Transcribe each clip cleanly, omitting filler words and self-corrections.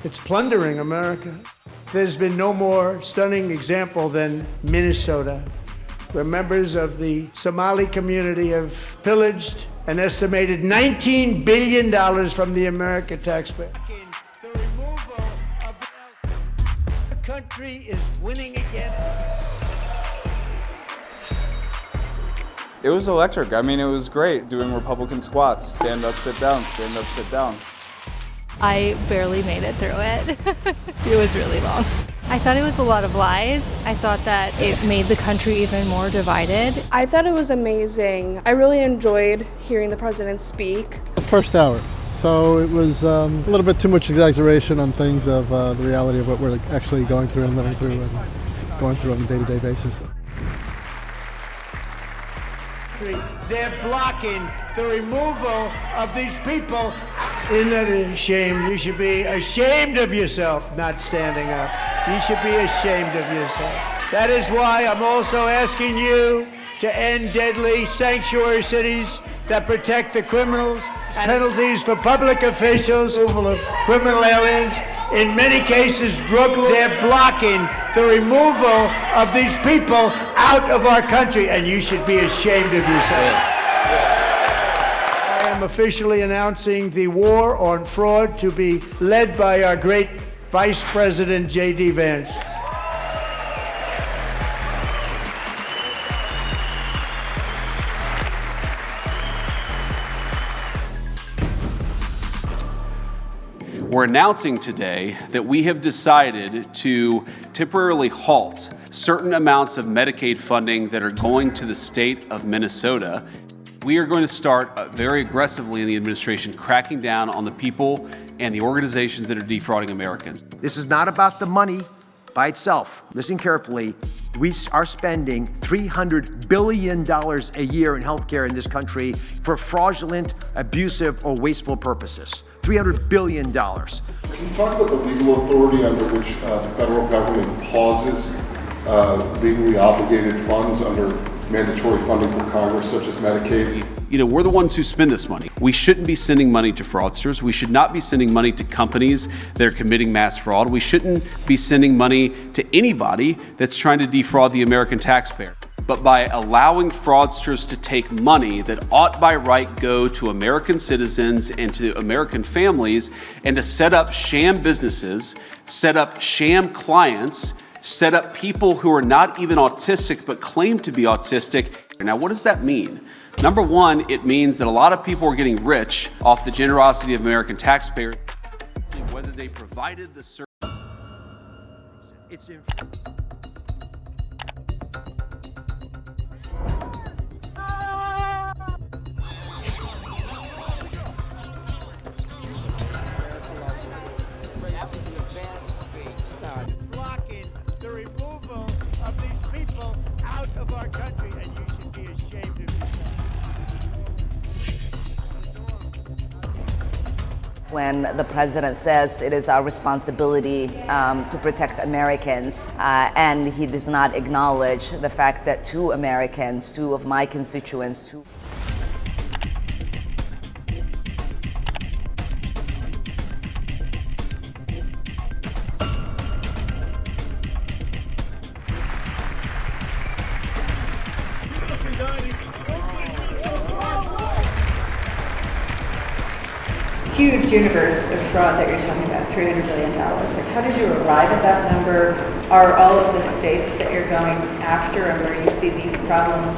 it's plundering America. There's been no more stunning example than Minnesota, where members of the Somali community have pillaged an estimated $19 billion from the American taxpayer. The removal of the country is winning again. It was electric. I mean, it was great doing Republican squats. Stand up, sit down, stand up, sit down. I barely made it through it. It was really long. I thought it was a lot of lies. I thought that it made the country even more divided. I thought it was amazing. I really enjoyed hearing the president speak. The first hour. So it was a little bit too much exaggeration on things of the reality of what we're actually going through and living through and going through on a day-to-day basis. They're blocking the removal of these people. Isn't that a shame? You should be ashamed of yourself not standing up. You should be ashamed of yourself. That is why I'm also asking you to end deadly sanctuary cities that protect the criminals, penalties for public officials, removal of criminal aliens, in many cases drug laws. They're blocking the removal of these people out of our country, and you should be ashamed of yourself. I am officially announcing the war on fraud to be led by our great Vice President J.D. Vance. We're announcing today that we have decided to temporarily halt certain amounts of Medicaid funding that are going to the state of Minnesota. We are going to start very aggressively in the administration cracking down on the people and the organizations that are defrauding Americans. This is not about the money by itself. Listen carefully. We are spending $300 billion a year in healthcare in this country for fraudulent, abusive, or wasteful purposes. $300 billion. Can you talk about the legal authority under which the federal government pauses legally obligated funds under mandatory funding from Congress, such as Medicaid? You know, we're the ones who spend this money. We shouldn't be sending money to fraudsters. We should not be sending money to companies that are committing mass fraud. We shouldn't be sending money to anybody that's trying to defraud the American taxpayer. But by allowing fraudsters to take money that ought by right go to American citizens and to American families, and to set up sham businesses, set up sham clients, set up people who are not even autistic but claim to be autistic. Now, what does that mean? Number one, it means that a lot of people are getting rich off the generosity of American taxpayers, whether they provided the service. Blocking the removal of these people out of our country, and you should be ashamed of yourself. When the president says it is our responsibility to protect Americans, and he does not acknowledge the fact that two Americans, two of my constituents, huge universe of fraud that you're talking about, $300 billion. Like, how did you arrive at that number? Are all of the states that you're going after and where you see these problems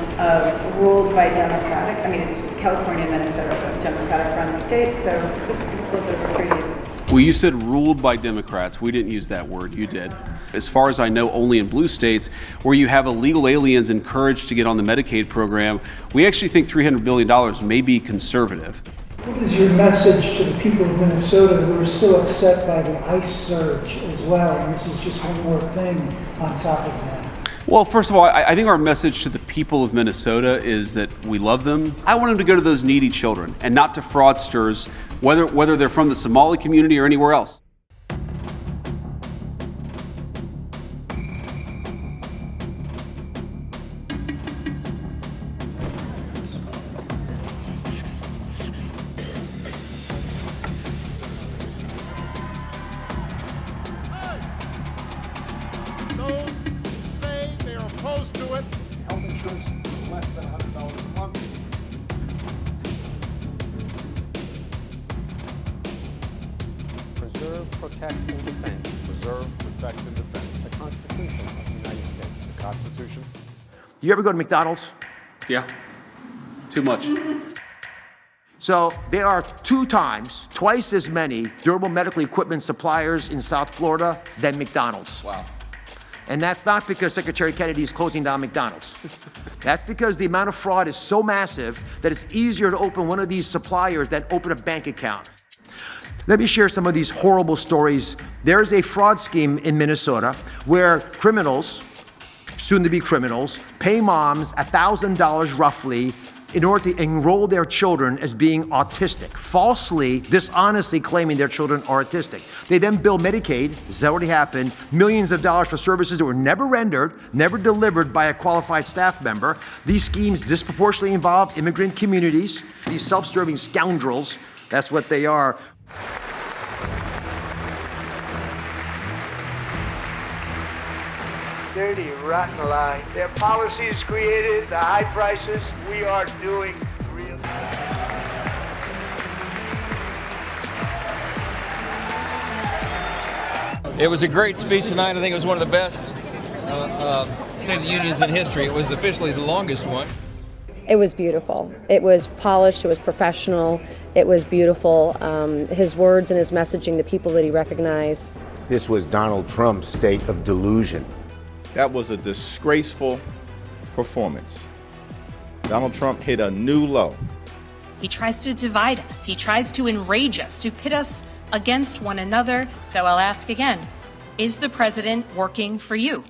ruled by Democratic? I mean, California and Minnesota are both Democratic-run states, so this goes over for you. Well, you said ruled by Democrats. We didn't use that word. You did. As far as I know, only in blue states where you have illegal aliens encouraged to get on the Medicaid program. We actually think $300 billion may be conservative. What is your message to the people of Minnesota who are still upset by the ICE surge as well? And this is just one more thing on top of that. Well, first of all, I think our message to the people of Minnesota is that we love them. I want them to go to those needy children and not to fraudsters, whether they're from the Somali community or anywhere else. Preserve, protect, and defend. Preserve, protect, and defend. The Constitution of the United States. The Constitution. You ever go to McDonald's? Yeah. Too much. So there are twice as many durable medical equipment suppliers in South Florida than McDonald's. Wow. And that's not because Secretary Kennedy is closing down McDonald's. That's because the amount of fraud is so massive that it's easier to open one of these suppliers than open a bank account. Let me share some of these horrible stories. There's a fraud scheme in Minnesota where criminals, soon to be criminals, pay moms $1,000 roughly in order to enroll their children as being autistic, falsely, dishonestly claiming their children are autistic. They then bill Medicaid, this has already happened, millions of dollars for services that were never rendered, never delivered by a qualified staff member. These schemes disproportionately involve immigrant communities. These self-serving scoundrels, that's what they are. Dirty, rotten lie. Their policies created the high prices. We are doing real. It was a great speech tonight. I think it was one of the best State of the Unions in history. It was officially the longest one. It was beautiful. It was polished. It was professional. It was beautiful. His words and his messaging, the people that he recognized. This was Donald Trump's state of delusion. That was a disgraceful performance. Donald Trump hit a new low. He tries to divide us. He tries to enrage us, to pit us against one another. So I'll ask again, is the president working for you?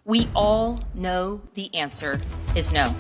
We all know the answer is no.